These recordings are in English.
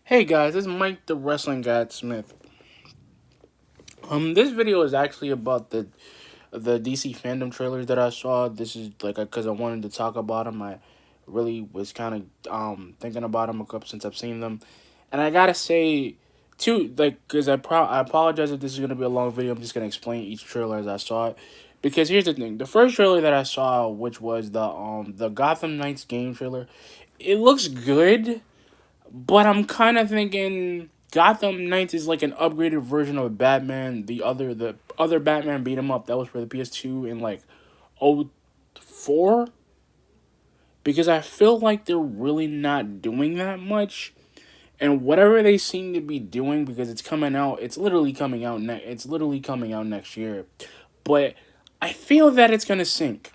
Hey guys, this is Mike the Wrestling Guy Smith. This video is actually about the DC fandom trailers that I saw. This is like because I wanted to talk about them. I really was kind of thinking about them a couple since I've seen them, and I gotta say, too, like because I apologize if this is gonna be a long video. I'm just gonna explain each trailer as I saw it. Because here's the thing: the first trailer that I saw, which was the Gotham Knights game trailer, it looks good. But I'm kind of thinking Gotham Knights is like an upgraded version of Batman. The other Batman beat 'em up that was for the PS2 in like '04, because I feel like they're really not doing that much. And whatever they seem to be doing, because it's coming out, it's literally coming out next year. But I feel that it's gonna sink.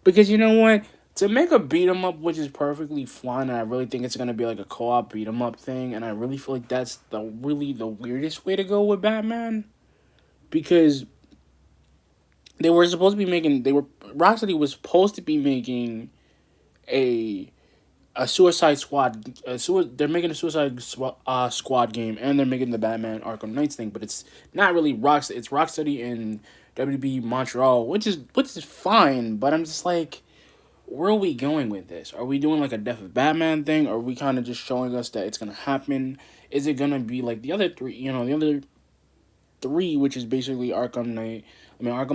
Because you know what? To make a beat 'em up, which is perfectly fine, and I really think it's gonna be like a co-op beat 'em up thing, and I really feel like that's the weirdest way to go with Batman. Because they were supposed to be making they were Rocksteady was supposed to be making a a Suicide Squad. They're making a Squad game, and they're making the Batman Arkham Knights thing, but it's not really Rocksteady. It's Rocksteady in WB Montreal, which is fine, but I'm just like, where are we going with this? Are we doing like a Death of Batman thing? Or are we kind of just showing us that it's gonna happen? Is it gonna be like the other three? The other three, which is basically Arkham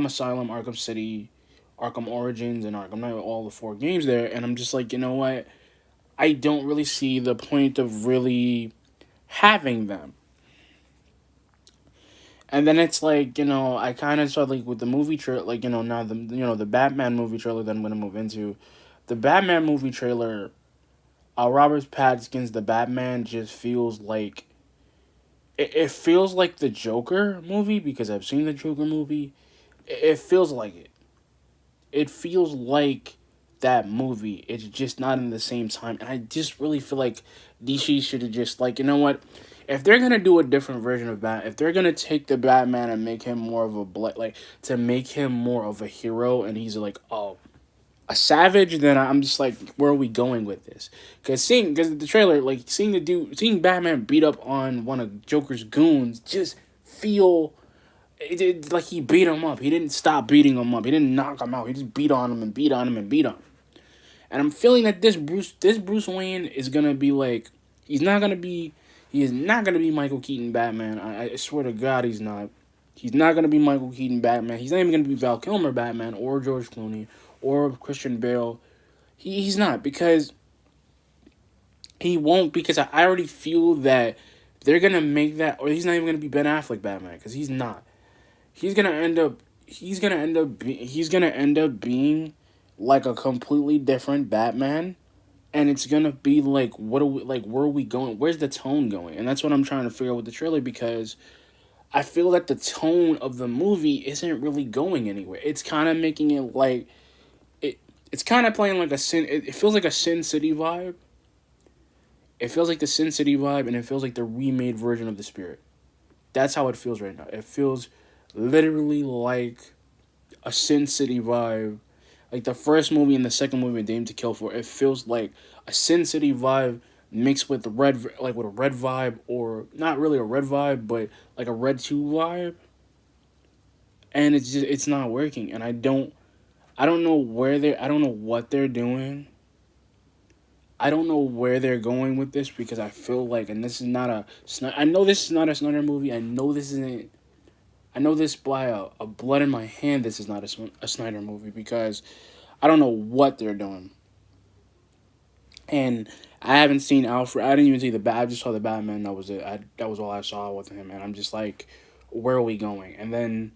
Asylum, Arkham City, Arkham Origins, and Arkham Knight, all the four games there. And I'm just like, you know what? I don't really see the point of really having them. And then it's like, I kind of saw like with the movie trailer, like now the Batman movie trailer that I'm gonna move into. The Batman movie trailer, Robert Pattinson's the Batman just feels like it feels like the Joker movie, because I've seen the Joker movie. It feels like it. It feels like that movie. It's just not in the same time, and I just really feel like DC should have just, like, you know what? If they're gonna do a different version of Bat, if they're gonna take the Batman and make him more of to make him more of a hero, and he's like, oh, a savage, then I'm just like, where are we going with this? Because the trailer, like seeing Batman beat up on one of Joker's goons, just feel like he beat him up. He didn't stop beating him up. He didn't knock him out. He just beat on him and beat on him and beat on him. And I'm feeling that this Bruce Wayne is gonna be like, he's not gonna be he is not gonna be Michael Keaton Batman. I swear to God, he's not. He's not gonna be Michael Keaton Batman. He's not even gonna be Val Kilmer Batman or George Clooney or Christian Bale. He's not, because he won't, because I already feel that they're gonna make that, or he's not even gonna be Ben Affleck Batman, because he's not. He's gonna end up being like a completely different Batman, and it's gonna be like, what are we like? Where are we going? Where's the tone going? And that's what I'm trying to figure out with the trailer, because I feel that the tone of the movie isn't really going anywhere. It's kind of making it like it's kind of playing like a Sin. It feels like a Sin City vibe. It feels like the Sin City vibe, and it feels like the remade version of the Spirit. That's how it feels right now. It feels literally like a Sin City vibe, like the first movie and the second movie, Dame to Kill For. It feels like a Sin City vibe mixed with with a red vibe, or not really a red vibe, but like a Red 2 vibe. And it's not working, and I don't know I don't know what they're doing. I don't know where they're going with this, because I feel like, and this is not I know this is not a Snyder movie. I know this isn't. I know this by a blood in my hand. This is not a Snyder movie, because I don't know what they're doing. And I haven't seen Alfred. I didn't even see I just saw the Batman. That was it. That was all I saw with him. And I'm just like, where are we going? And then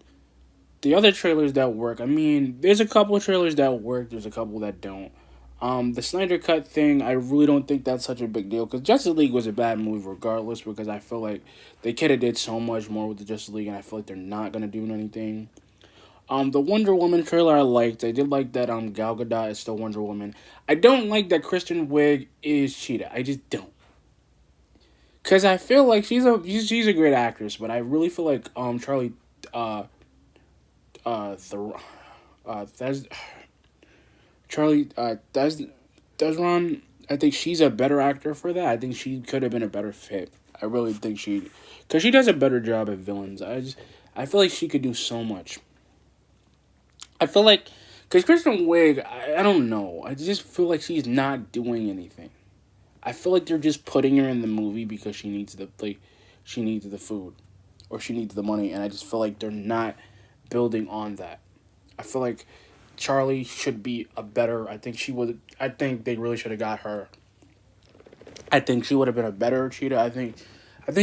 the other trailers that work. I mean, there's a couple of trailers that work. There's a couple that don't. The Snyder Cut thing, I really don't think that's such a big deal, because Justice League was a bad movie regardless, because I feel like they could have did so much more with the Justice League, and I feel like they're not gonna do anything. The Wonder Woman trailer I liked. I did like that Gal Gadot is still Wonder Woman. I don't like that Kristen Wiig is Cheetah. I just don't. Cause I feel like she's a great actress, but I really feel like Charlie Thes Charlie Desron I think she's a better actor for that. I think she could have been a better fit. I really think because she does a better job at villains. I feel like she could do so much. I feel like, because Kristen Wiig, I don't know. I just feel like she's not doing anything. I feel like they're just putting her in the movie because she needs the food, or she needs the money, and I just feel like they're not building on that. I feel like Charlie should be a better. I think she would. I think they really should have got her. I think she would have been a better cheetah. I think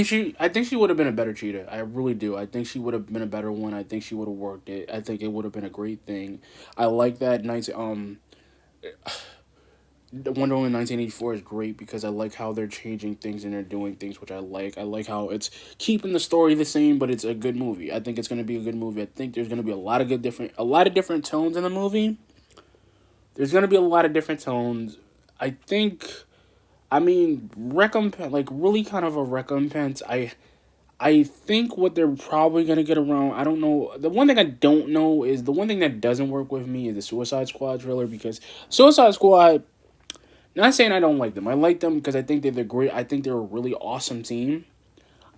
she would have been a better cheetah. I really do. I think she would have been a better one. I think she would have worked it. I think it would have been a great thing. I like that Wonder Woman 1984 is great because I like how they're changing things and they're doing things which I like. I like how it's keeping the story the same, but it's a good movie. I think it's gonna be a good movie. I think there's gonna be a lot of different tones in the movie. There's gonna be a lot of different tones. I think, I mean, recompense, like really kind of a recompense. I think what they're probably gonna get around. I don't know. The one thing I don't know is the one thing that doesn't work with me is the Suicide Squad trailer because Suicide Squad. Not saying I don't like them. I like them because I think they're great. I think they're a really awesome team.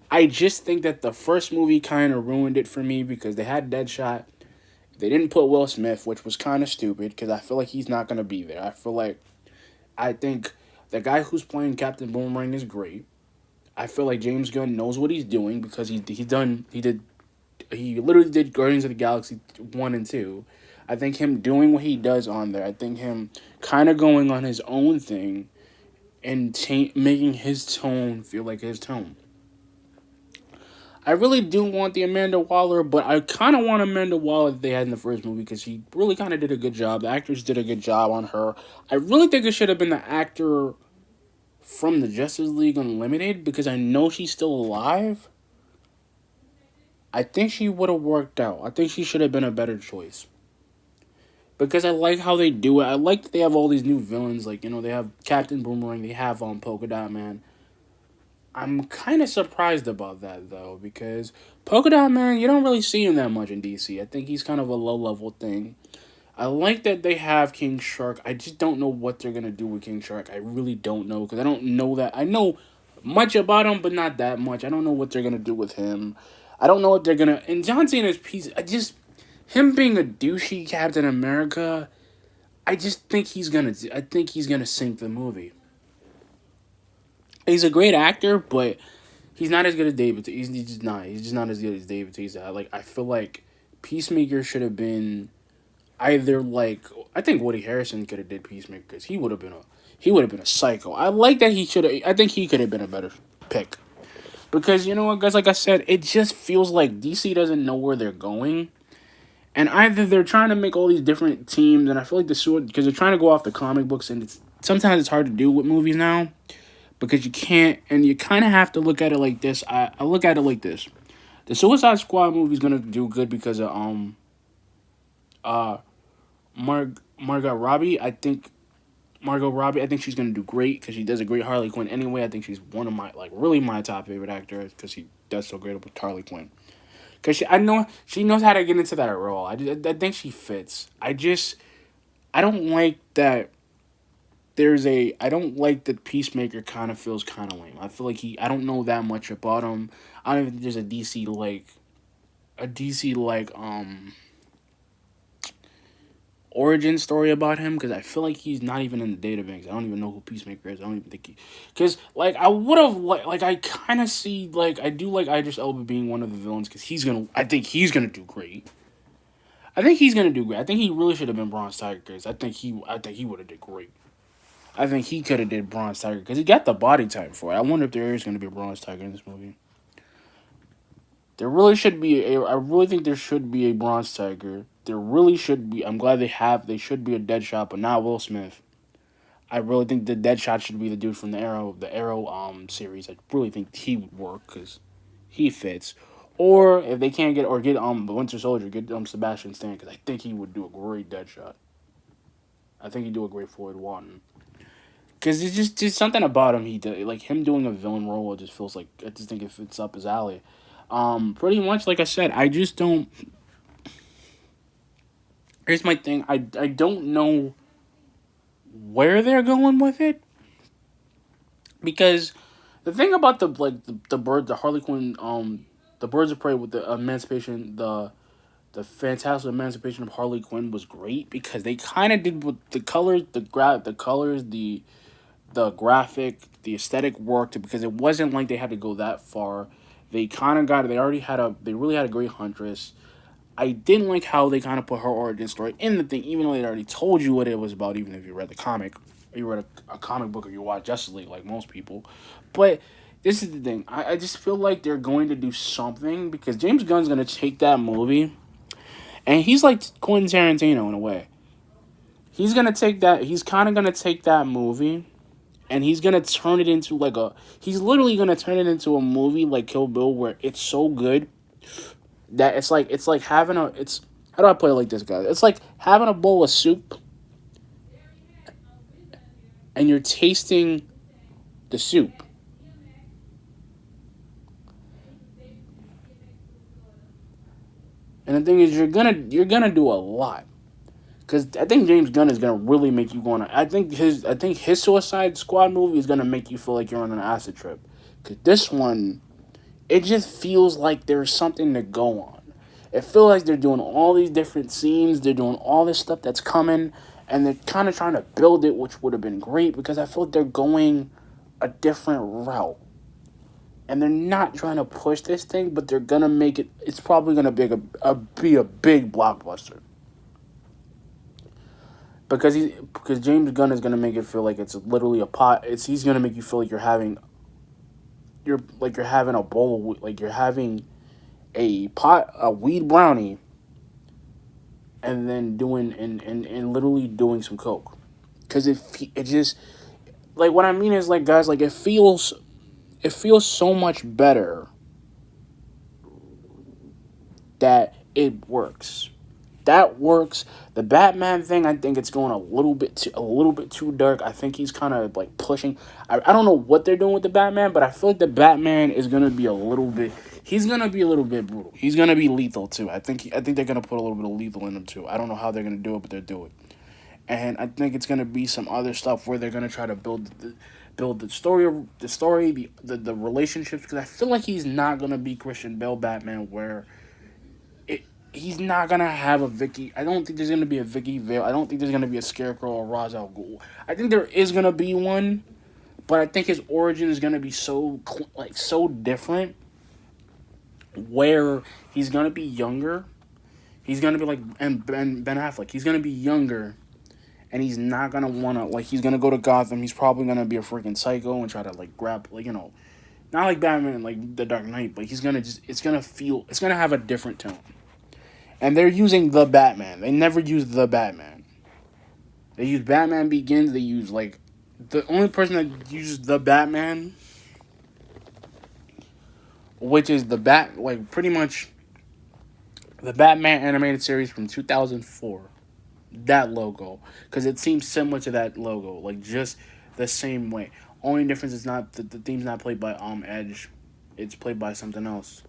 I just think that the first movie kind of ruined it for me because they had Deadshot. They didn't put Will Smith, which was kind of stupid because I feel like he's not gonna be there. I think the guy who's playing Captain Boomerang is great. I feel like James Gunn knows what he's doing because he literally did Guardians of the Galaxy 1 and 2. I think him doing what he does on there, I think him kind of going on his own thing and making his tone feel like his tone. I really do want the Amanda Waller, but I kind of want Amanda Waller that they had in the first movie because she really kind of did a good job. The actors did a good job on her. I really think it should have been the actor from the Justice League Unlimited because I know she's still alive. I think she would have worked out. I think she should have been a better choice. Because I like how they do it. I like that they have all these new villains. Like, they have Captain Boomerang. They have Polka Dot Man. I'm kind of surprised about that, though. Because Polka Dot Man, you don't really see him that much in DC. I think he's kind of a low-level thing. I like that they have King Shark. I just don't know what they're going to do with King Shark. I really don't know. Because I don't know that. I know much about him, but not that much. I don't know what they're going to do with him. I don't know what they're going to... And John Cena's piece... Him being a douchey Captain America, I think he's gonna sink the movie. He's a great actor, but he's not as good as David. He's just not. He's just not as good as David Bautista. I feel like Peacemaker should have been either like I think Woody Harrelson could have did Peacemaker because he would have been a psycho. I like that he should have. I think he could have been a better pick because you know what, guys. Like I said, it just feels like DC doesn't know where they're going. And either they're trying to make all these different teams, and I feel like because they're trying to go off the comic books, and sometimes it's hard to do with movies now, because you can't, and you kind of have to look at it like this. I look at it like this: the Suicide Squad movie is gonna do good because of uh Margot Robbie. I think she's gonna do great because she does a great Harley Quinn anyway. I think she's one of my really my top favorite actors because she does so great with Harley Quinn. Because I know she knows how to get into that role. I think she fits. I don't like that I don't like that Peacemaker kind of feels kind of lame. I feel like I don't know that much about him. I don't even think there's a DC origin story about him because I feel like he's not even in the databanks. I don't even know who Peacemaker is. I don't even think because I would have I kind of see I do like Idris Elba being one of the villains because I think he's gonna do great. I think he's gonna do great. I think he really should have been Bronze Tiger because I think he would have did great. I think he could have did Bronze Tiger because he got the body type for it. I wonder if there is gonna be a Bronze Tiger in this movie. There really should be I really think there should be a Bronze Tiger. There really should be. I'm glad they should be a Deadshot, but not Will Smith. I really think the Deadshot should be the dude from the Arrow series. I really think he would work because he fits. Or if they can't get the Winter Soldier, get Sebastian Stan because I think he would do a great Deadshot. I think he'd do a great Floyd Watton. Because it's just something about him. He did him doing a villain role. It just feels like I just think it fits up his alley. Pretty much like I said, I just don't. Here's my thing. I don't know where they're going with it. because the thing about the Harley Quinn, the Birds of Prey with the fantastic emancipation of Harley Quinn was great because they kind of did with the colors, the colors, the graphic, the aesthetic worked because it wasn't like they had to go that far. They kind of got. They really had a great huntress. I didn't like how they kind of put her origin story in the thing, even though they already told you what it was about. Even if you read the comic, or you read a comic book, or you watch Justice League, like most people. But this is the thing. I just feel like they're going to do something because James Gunn's going to take that movie, and he's like Quentin Tarantino in a way. He's gonna take that. He's kind of gonna take that movie, and he's gonna turn it into like a. He's literally gonna turn it into a movie like Kill Bill, where it's so good that it's like having a. It's how do I put it like this, guys? It's like having a bowl of soup, and you're tasting the soup. And the thing is, you're gonna do a lot because I think James Gunn is gonna really make you wanna. I think his Suicide Squad movie is gonna make you feel like you're on an acid trip. Cause this one, it just feels like there's something to go on. It feels like they're doing all these different scenes. They're doing all this stuff that's coming, and they're kind of trying to build it, which would have been great because I feel like they're going a different route. And they're not trying to push this thing, but they're gonna make it. It's probably gonna be a big blockbuster because James Gunn is gonna make it feel like it's literally a pot. He's gonna make you feel like you're having a bowl, like you're having a weed brownie, and then doing and literally doing some coke, because it just like what I mean is like guys like it feels so much better that it works. That works. The Batman thing, I think it's going a little bit too dark. I think he's kind of like pushing. I don't know what they're doing with the Batman, but I feel like the Batman is gonna be a little bit. He's gonna be a little bit brutal. He's gonna be lethal too. I think they're gonna put a little bit of lethal in him too. I don't know how they're gonna do it, but they'll do it. And I think it's gonna be some other stuff where they're gonna try to build the relationships, because I feel like he's not gonna be Christian Bale Batman where it he's not gonna have a Vicky. I don't think there's gonna be a Vicky Vale. I don't think there's gonna be a Scarecrow or Ra's al Ghul. I think there is gonna be one, but I think his origin is gonna be so different, where he's gonna be younger. He's gonna be like and Ben Affleck. He's gonna be younger, and he's not gonna wanna like. He's gonna go to Gotham. He's probably gonna be a freaking psycho and try to like grab not like Batman like the Dark Knight, but he's gonna just it's gonna have a different tone. And they're using the Batman. They never use the Batman. They use Batman Begins. They use like the only person that uses the Batman, which is the like pretty much the Batman animated series from 2004. That logo, because it seems similar to that logo, like just the same way. Only difference is not the theme's not played by Edge. It's played by something else.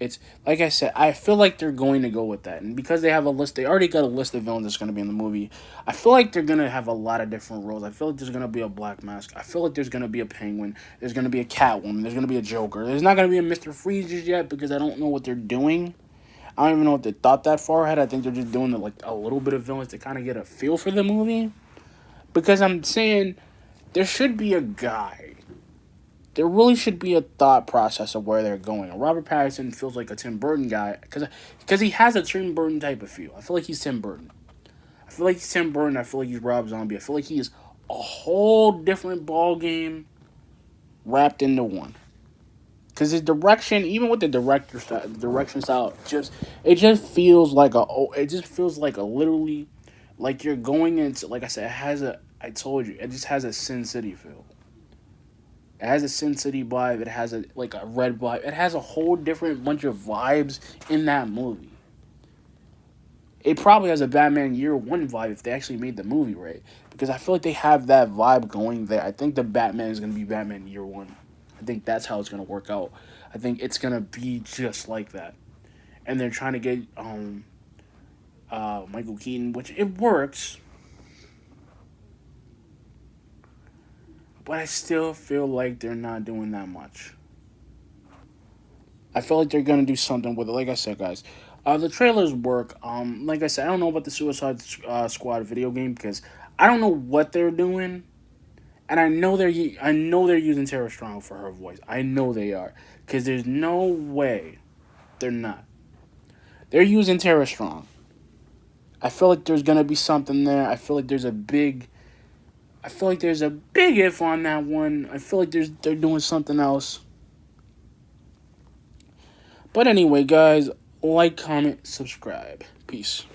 It's like I said, I feel like they're going to go with that, and because they have a list, they already got a list of villains that's going to be in the movie. I feel like they're going to have a lot of different roles. I feel like there's going to be a Black Mask. I feel like there's going to be a Penguin. There's going to be a Catwoman. There's going to be a Joker. There's not going to be a Mister Freeze just yet because I don't know what they're doing. I don't even know what they thought that far ahead. I think they're just doing like a little bit of villains to kind of get a feel for the movie. Because I'm saying there should be a guy. There really should be a thought process of where they're going. And Robert Pattinson feels like a Tim Burton guy because he has a Tim Burton type of feel. I feel like he's Tim Burton. I feel like he's Tim Burton. I feel like he's Rob Zombie. I feel like he is a whole different ball game wrapped into one. Because his direction, even with the direction style, it just feels like a literally, like you're going into, like I said, I told you, it just has a Sin City feel. It has a Sin City vibe. It has a red vibe. It has a whole different bunch of vibes in that movie. It probably has a Batman Year One vibe if they actually made the movie right, because I feel like they have that vibe going there. I think the Batman is gonna be Batman Year One. I think that's how it's gonna work out. I think it's gonna be just like that, and they're trying to get Michael Keaton, which it works, but I still feel like they're not doing that much. I feel like they're gonna do something with it. Like I said, guys, the trailers work. Like I said, I don't know about the Suicide Squad video game because I don't know what they're doing, and I know they're using Tara Strong for her voice. I know they are because there's no way they're not. They're using Tara Strong. I feel like there's gonna be something there. I feel like there's a big. I feel like there's a big if on that one. I feel like they're doing something else. But anyway, guys, like, comment, subscribe. Peace.